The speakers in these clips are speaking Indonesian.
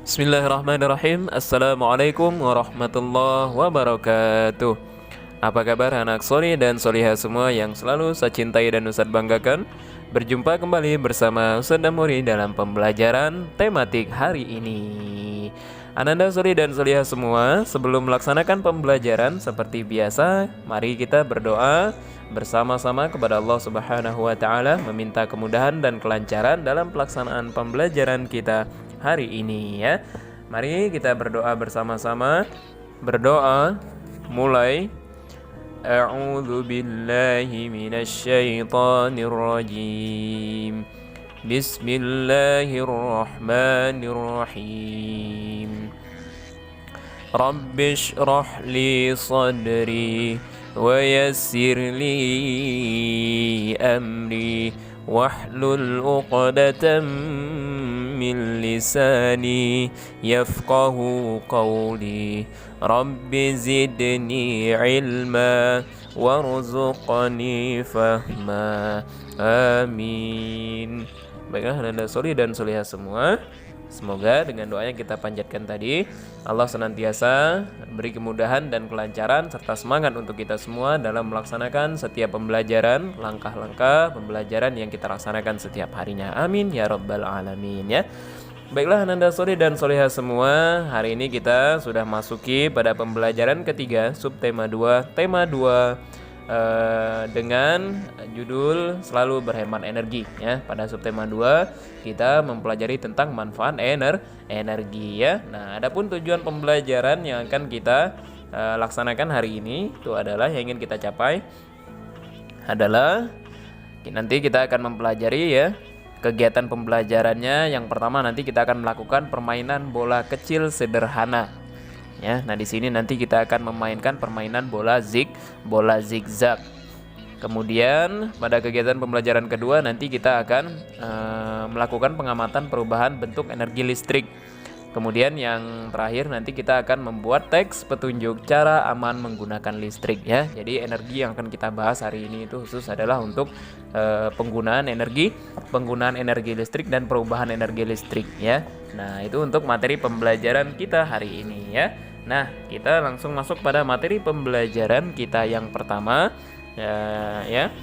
Bismillahirrahmanirrahim. Assalamualaikum warahmatullahi wabarakatuh. Apa kabar anak soli dan solihah semua yang selalu saya cintai dan Ustadz banggakan? Berjumpa kembali bersama Ustadz Damuri dalam pembelajaran tematik hari ini. Ananda soli dan solihah semua, sebelum melaksanakan pembelajaran seperti biasa, mari kita berdoa bersama-sama kepada Allah Subhanahu wa taala meminta kemudahan dan kelancaran dalam pelaksanaan pembelajaran kita hari ini ya. Mari kita berdoa bersama-sama. Berdoa mulai. A'udzu billahi minasy syaithanir rajim. Bismillahirrahmanirrahim. Rabbi shrah li sadri wa yassir li amri wahlul 'uqdatam min lisani yafqahu qawli. Rabbi zidni ilma warzuqni fahma. Amin. Baiklah Anda soli dan solihah semua, semoga dengan doa yang kita panjatkan tadi Allah senantiasa beri kemudahan dan kelancaran serta semangat untuk kita semua dalam melaksanakan setiap pembelajaran, langkah-langkah pembelajaran yang kita laksanakan setiap harinya. Amin ya rabbal alamin ya. Baiklah Ananda soli dan solihah semua, hari ini kita sudah masuki pada pembelajaran ketiga subtema 2, tema 2 dengan judul selalu berhemat energi ya. Pada subtema 2 kita mempelajari tentang manfaat energi ya. Nah, adapun tujuan pembelajaran yang akan kita laksanakan hari ini itu adalah yang ingin kita capai adalah nanti kita akan mempelajari ya kegiatan pembelajarannya. Yang pertama nanti kita akan melakukan permainan bola kecil sederhana. Ya, nah di sini nanti kita akan memainkan permainan bola zigzag. Kemudian pada kegiatan pembelajaran kedua nanti kita akan melakukan pengamatan perubahan bentuk energi listrik. Kemudian yang terakhir nanti kita akan membuat teks petunjuk cara aman menggunakan listrik ya. Jadi energi yang akan kita bahas hari ini itu khusus adalah untuk penggunaan energi listrik dan perubahan energi listrik ya. Nah, itu untuk materi pembelajaran kita hari ini ya. Nah, kita langsung masuk pada materi pembelajaran kita yang pertama ya.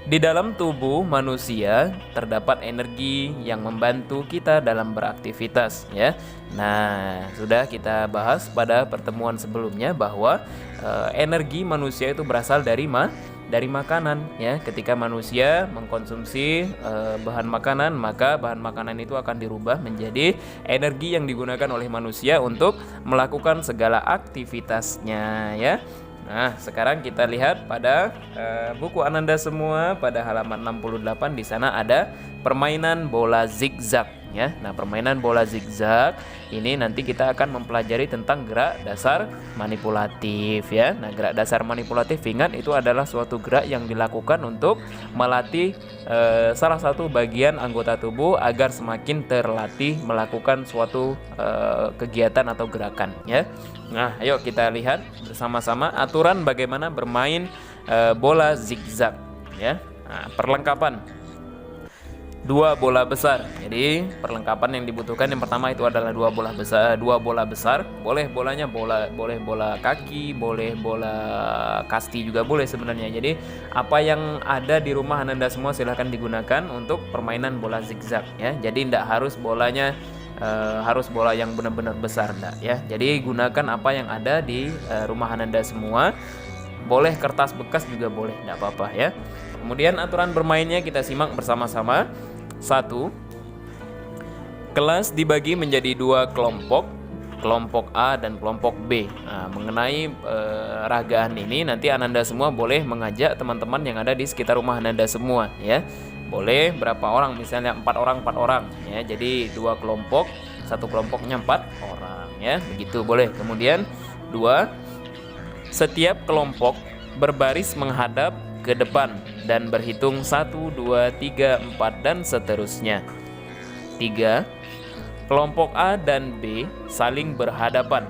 Di dalam tubuh manusia terdapat energi yang membantu kita dalam beraktivitas ya. Nah, sudah kita bahas pada pertemuan sebelumnya bahwa energi manusia itu berasal dari makanan ya. Ketika manusia mengkonsumsi bahan makanan, maka bahan makanan itu akan dirubah menjadi energi yang digunakan oleh manusia untuk melakukan segala aktivitasnya ya. Nah, sekarang kita lihat pada buku Ananda semua pada halaman 68. Di sana ada permainan bola zigzag ya. Nah, permainan bola zigzag ini nanti kita akan mempelajari tentang gerak dasar manipulatif ya. Nah, gerak dasar manipulatif ingat itu adalah suatu gerak yang dilakukan untuk melatih salah satu bagian anggota tubuh agar semakin terlatih melakukan suatu kegiatan atau gerakan ya. Nah, ayo kita lihat bersama-sama aturan bagaimana bermain bola zigzag ya. Nah, perlengkapan 2 bola besar. Jadi perlengkapan yang dibutuhkan yang pertama itu adalah 2 bola besar. Boleh bolanya boleh bola kaki, boleh bola kasti juga boleh sebenarnya. Jadi apa yang ada di rumah Anda semua silahkan digunakan untuk permainan bola zigzag ya. Jadi tidak harus bolanya harus bola yang benar-benar besar enggak ya. Jadi gunakan apa yang ada di rumah Anda semua. Boleh kertas bekas juga boleh, enggak apa-apa ya. Kemudian aturan bermainnya kita simak bersama-sama. 1. Kelas dibagi menjadi 2 kelompok, kelompok A dan kelompok B. Nah, mengenai ragaan ini nanti Ananda semua boleh mengajak teman-teman yang ada di sekitar rumah Ananda semua ya. Boleh berapa orang, misalnya 4 orang ya. Jadi 2 kelompok, satu kelompoknya 4 orang ya. Begitu boleh. Kemudian 2, setiap kelompok berbaris menghadap ke depan dan berhitung 1, 2, 3, 4 dan seterusnya. 3, kelompok A dan B saling berhadapan.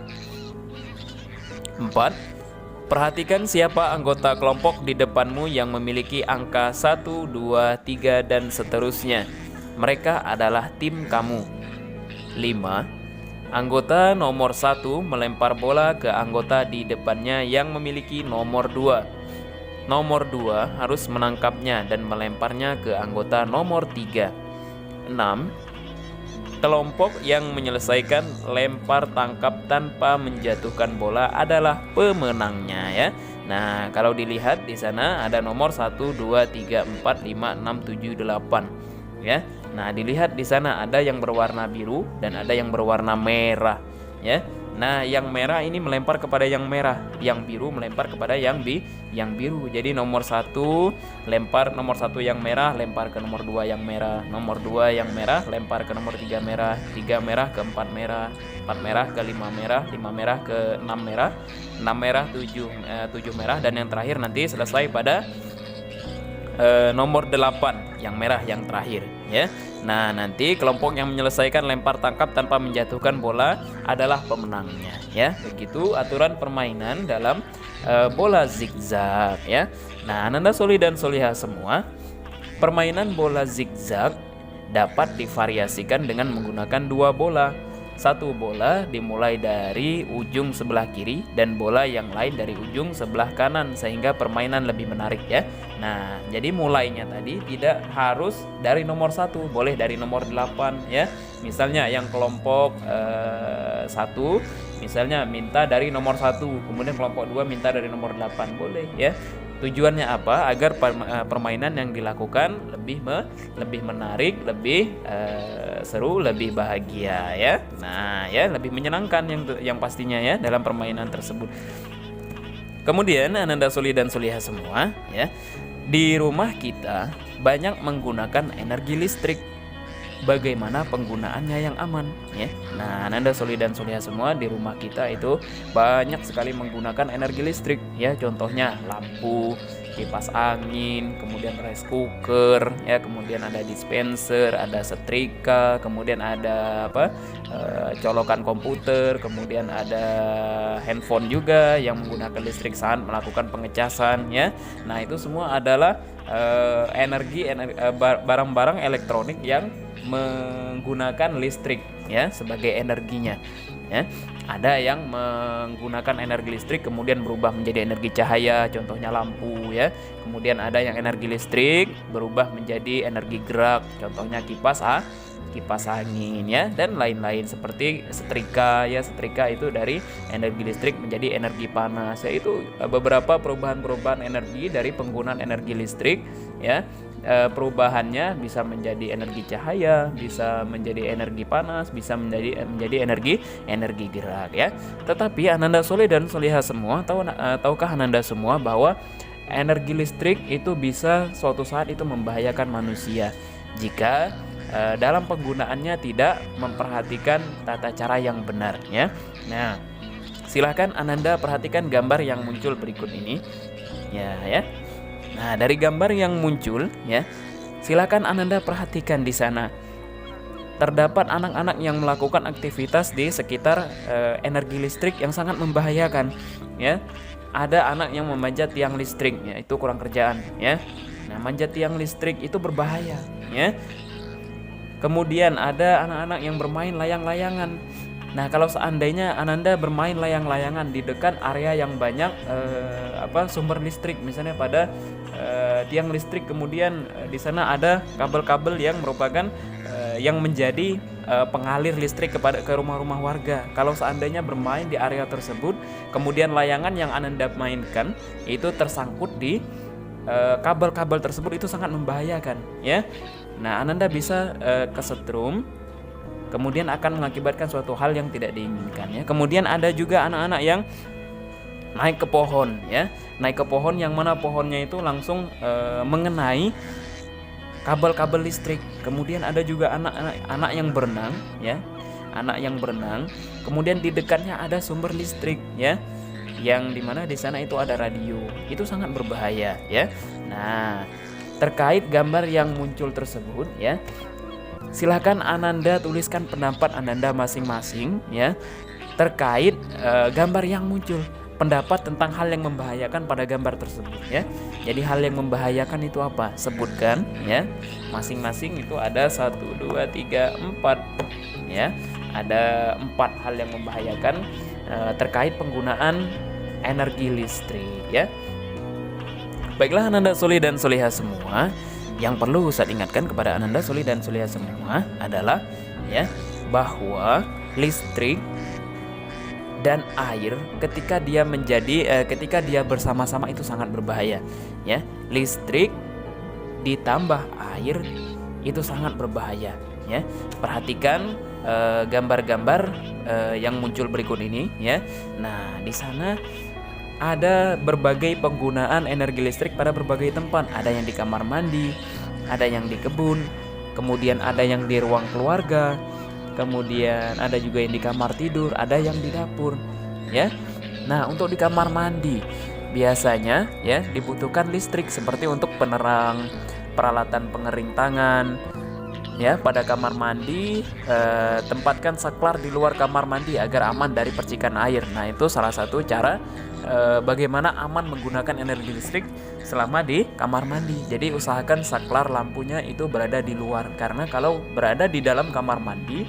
4, perhatikan siapa anggota kelompok di depanmu yang memiliki angka 1, 2, 3 dan seterusnya. Mereka adalah tim kamu. 5. Anggota nomor 1 melempar bola ke anggota di depannya yang memiliki nomor 2. Nomor 2 harus menangkapnya dan melemparnya ke anggota nomor 3. 6. Kelompok yang menyelesaikan lempar tangkap tanpa menjatuhkan bola adalah pemenangnya ya. Nah, kalau dilihat di sana ada nomor 1, 2, 3, 4, 5, 6, 7, 8 ya. Nah, dilihat di sana ada yang berwarna biru dan ada yang berwarna merah ya. Nah, yang merah ini melempar kepada yang merah, yang biru melempar kepada yang biru. Jadi nomor 1 lempar nomor 1 yang merah lempar ke nomor 2 yang merah. Nomor 2 yang merah lempar ke nomor 3 merah, 3 merah ke 4 merah, 4 merah ke 5 merah, 5 merah ke 6 merah, 6 merah 7 merah, dan yang terakhir nanti selesai pada nomor 8 yang merah yang terakhir ya. Nah, nanti kelompok yang menyelesaikan lempar tangkap tanpa menjatuhkan bola adalah pemenangnya ya. Begitu aturan permainan dalam bola zigzag ya. Nah, Ananda Soli dan Soliha semua, permainan bola zigzag dapat divariasikan dengan menggunakan 2 bola. 1 bola dimulai dari ujung sebelah kiri dan bola yang lain dari ujung sebelah kanan sehingga permainan lebih menarik ya. Nah, jadi mulainya tadi tidak harus dari nomor 1, boleh dari nomor 8 ya. Misalnya yang kelompok 1 misalnya minta dari nomor 1, kemudian kelompok 2 minta dari nomor 8, boleh ya. Tujuannya apa? Agar permainan yang dilakukan lebih menarik, lebih seru, lebih bahagia ya. Nah, ya lebih menyenangkan yang pastinya ya dalam permainan tersebut. Kemudian Ananda Soli dan Soliha semua ya, di rumah kita banyak menggunakan energi listrik. Bagaimana penggunaannya yang aman ya. Nah, Ananda Soli dan Soliha semua, di rumah kita itu banyak sekali menggunakan energi listrik ya. Contohnya lampu, kipas angin, kemudian rice cooker ya, kemudian ada dispenser, ada setrika, kemudian ada colokan komputer, kemudian ada handphone juga yang menggunakan listrik saat melakukan pengecasan ya. Nah, itu semua adalah barang-barang elektronik yang menggunakan listrik ya sebagai energinya ya. Ada yang menggunakan energi listrik kemudian berubah menjadi energi cahaya, contohnya lampu ya. Kemudian ada yang energi listrik berubah menjadi energi gerak, contohnya kipas angin ya, dan lain-lain seperti setrika ya. Setrika itu dari energi listrik menjadi energi panas ya. Itu beberapa perubahan energi dari penggunaan energi listrik ya. Perubahannya bisa menjadi energi cahaya, bisa menjadi energi panas, bisa menjadi energi gerak ya. Tetapi Ananda Soli dan Soliha semua, tahukah Ananda semua bahwa energi listrik itu bisa suatu saat itu membahayakan manusia jika dalam penggunaannya tidak memperhatikan tata cara yang benar ya. Nah, silahkan Ananda perhatikan gambar yang muncul berikut ini ya. Nah, dari gambar yang muncul ya, silakan Ananda perhatikan di sana. Terdapat anak-anak yang melakukan aktivitas di sekitar energi listrik yang sangat membahayakan ya. Ada anak yang memanjat tiang listrik ya, itu kurang kerjaan ya. Nah, manjat tiang listrik itu berbahaya ya. Kemudian ada anak-anak yang bermain layang-layangan. Nah, kalau seandainya Ananda bermain layang-layangan di dekat area yang banyak sumber listrik, misalnya pada tiang listrik, kemudian di sana ada kabel-kabel yang merupakan yang menjadi pengalir listrik ke rumah-rumah warga. Kalau seandainya bermain di area tersebut, kemudian layangan yang Ananda mainkan itu tersangkut di kabel-kabel tersebut, itu sangat membahayakan ya. Nah, Ananda bisa kesetrum, kemudian akan mengakibatkan suatu hal yang tidak diinginkan ya. Kemudian ada juga anak-anak yang naik ke pohon ya. Naik ke pohon yang mana pohonnya itu langsung mengenai kabel-kabel listrik. Kemudian ada juga anak yang berenang ya. Anak yang berenang, kemudian di dekatnya ada sumber listrik ya. Yang dimana di sana itu ada radio. Itu sangat berbahaya ya. Nah, terkait gambar yang muncul tersebut ya, silakan Ananda tuliskan pendapat Ananda masing-masing ya terkait gambar yang muncul. pendapat tentang hal yang membahayakan pada gambar tersebut ya. Jadi hal yang membahayakan itu apa? Sebutkan ya. Masing-masing itu ada 1, 2, 3, 4 ya. Ada 4 hal yang membahayakan terkait penggunaan energi listrik ya. Baiklah Ananda Soli dan Soliha semua, yang perlu Ustadz ingatkan kepada Ananda Soli dan Soliha semua adalah ya bahwa listrik dan air ketika dia bersama-sama itu sangat berbahaya ya. Listrik ditambah air itu sangat berbahaya ya. Perhatikan gambar-gambar yang muncul berikut ini ya. Nah, di sana ada berbagai penggunaan energi listrik pada berbagai tempat. Ada yang di kamar mandi, ada yang di kebun, kemudian ada yang di ruang keluarga, kemudian ada juga yang di kamar tidur, ada yang di dapur ya. Nah, untuk di kamar mandi biasanya ya dibutuhkan listrik seperti untuk penerang, peralatan pengering tangan ya. Pada kamar mandi tempatkan saklar di luar kamar mandi agar aman dari percikan air. Nah, itu salah satu cara bagaimana aman menggunakan energi listrik selama di kamar mandi. Jadi usahakan saklar lampunya itu berada di luar, karena kalau berada di dalam kamar mandi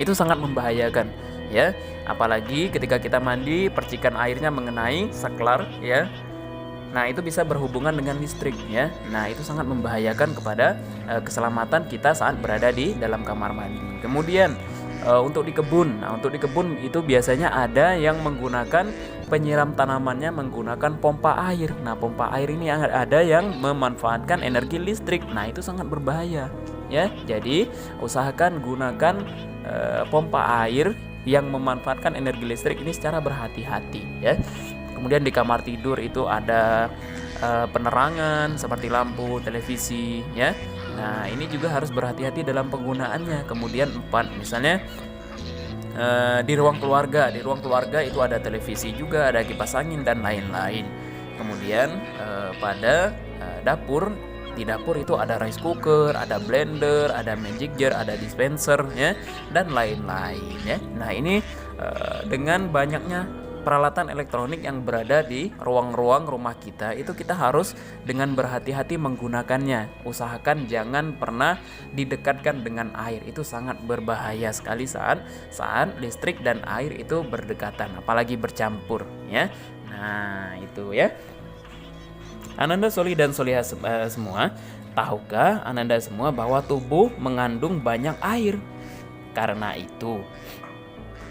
itu sangat membahayakan ya. Apalagi ketika kita mandi percikan airnya mengenai saklar ya. Nah, itu bisa berhubungan dengan listrik ya. Nah, itu sangat membahayakan kepada keselamatan kita saat berada di dalam kamar mandi. Kemudian untuk di kebun. Nah, untuk di kebun itu biasanya ada yang menggunakan penyiram tanamannya menggunakan pompa air. Nah, pompa air ini ada yang memanfaatkan energi listrik. Nah, itu sangat berbahaya ya. Jadi, usahakan gunakan pompa air yang memanfaatkan energi listrik ini secara berhati-hati ya. Kemudian di kamar tidur itu ada penerangan seperti lampu, televisi ya. Nah, ini juga harus berhati-hati dalam penggunaannya. Kemudian 4, misalnya di ruang keluarga. Di ruang keluarga itu ada televisi juga, ada kipas angin dan lain-lain. Kemudian pada dapur, di dapur itu ada rice cooker, ada blender, ada magic jar, ada dispenser ya, dan lain-lain ya. Nah, ini dengan banyaknya peralatan elektronik yang berada di ruang-ruang rumah kita, itu kita harus dengan berhati-hati menggunakannya. Usahakan jangan pernah didekatkan dengan air, itu sangat berbahaya sekali saat listrik dan air itu berdekatan, apalagi bercampur ya. Nah, itu ya. Ananda Soli dan Soliha semua, tahukah Ananda semua bahwa tubuh mengandung banyak air? Karena itu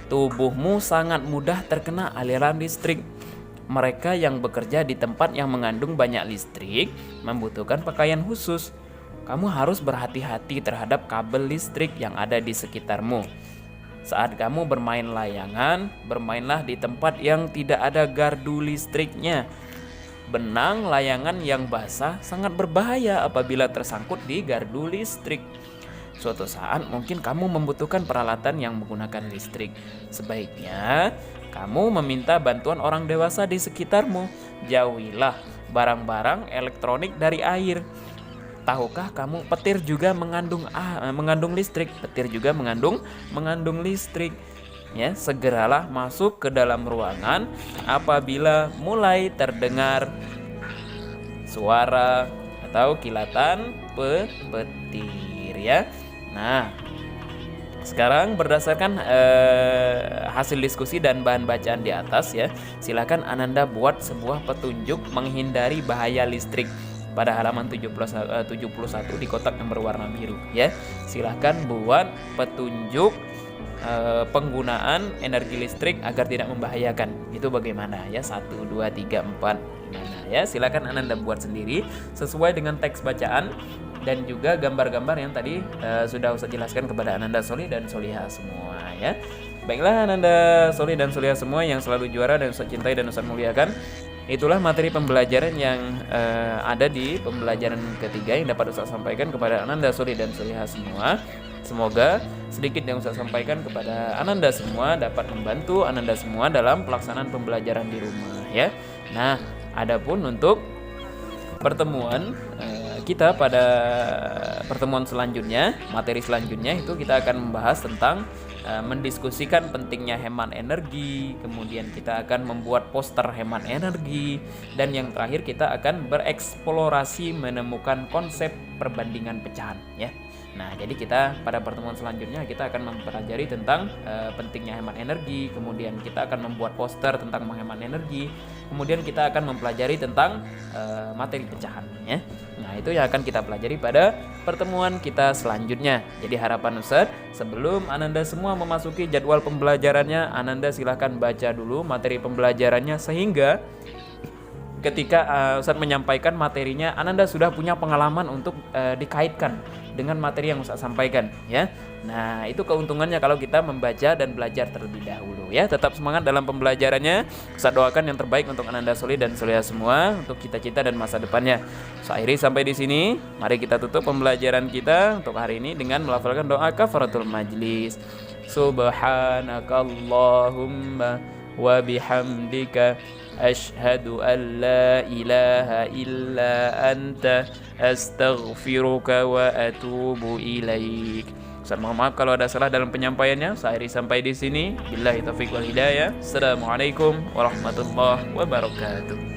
tubuhmu sangat mudah terkena aliran listrik. Mereka yang bekerja di tempat yang mengandung banyak listrik membutuhkan pakaian khusus. Kamu harus berhati-hati terhadap kabel listrik yang ada di sekitarmu. Saat kamu bermain layangan, bermainlah di tempat yang tidak ada gardu listriknya. Benang layangan yang basah sangat berbahaya apabila tersangkut di gardu listrik. Suatu saat mungkin kamu membutuhkan peralatan yang menggunakan listrik. Sebaiknya kamu meminta bantuan orang dewasa di sekitarmu. Jauhilah barang-barang elektronik dari air. Tahukah kamu petir juga mengandung listrik? Petir juga mengandung listrik. Ya, segeralah masuk ke dalam ruangan apabila mulai terdengar suara atau kilatan petir ya. Nah, sekarang berdasarkan hasil diskusi dan bahan bacaan di atas ya, silakan Ananda buat sebuah petunjuk menghindari bahaya listrik pada halaman 71 di kotak yang berwarna biru ya. Silakan buat petunjuk penggunaan energi listrik agar tidak membahayakan. Itu bagaimana ya? 1, 2, 3, 4 gimana ya? Silakan Ananda buat sendiri sesuai dengan teks bacaan dan juga gambar-gambar yang tadi sudah Ustaz jelaskan kepada Ananda Soli dan Soliha semua ya. Baiklah Ananda Soli dan Soliha semua yang selalu juara dan Ustaz cintai dan Ustaz muliakan. Itulah materi pembelajaran yang ada di pembelajaran ketiga yang dapat Ustaz sampaikan kepada Ananda Soli dan Soliha semua. Semoga sedikit yang Ustaz sampaikan kepada Ananda semua dapat membantu Ananda semua dalam pelaksanaan pembelajaran di rumah ya. Nah, adapun untuk pertemuan kita pada pertemuan selanjutnya, materi selanjutnya itu kita akan membahas tentang mendiskusikan pentingnya hemat energi, kemudian kita akan membuat poster hemat energi, dan yang terakhir kita akan bereksplorasi menemukan konsep perbandingan pecahan ya. Nah, jadi kita pada pertemuan selanjutnya kita akan mempelajari tentang pentingnya hemat energi, kemudian kita akan membuat poster tentang menghemat energi, kemudian kita akan mempelajari tentang materi pecahan ya. Nah, itu yang akan kita pelajari pada pertemuan kita selanjutnya. Jadi harapan Ustadz, sebelum Ananda semua memasuki jadwal pembelajarannya, Ananda silahkan baca dulu materi pembelajarannya sehingga ketika Ustadz menyampaikan materinya, Ananda sudah punya pengalaman untuk dikaitkan dengan materi yang Ustadz sampaikan ya. Nah, itu keuntungannya kalau kita membaca dan belajar terlebih dahulu ya. Tetap semangat dalam pembelajarannya. Ustadz doakan yang terbaik untuk Ananda Soli dan Soleha semua, untuk cita-cita dan masa depannya. Akhiri sampai di sini. Mari kita tutup pembelajaran kita untuk hari ini dengan melafalkan doa kafaratul majlis. Subhanakallahumma wa bihamdika asyhadu an la ilaha illa anta astaghfiruka wa atubu ilaik. Ustaz mohon maaf kalau ada salah dalam penyampaiannya. Saya akhiri sampai di sini. Billahi taufiq wal hidayah. Assalamualaikum warahmatullahi wabarakatuh.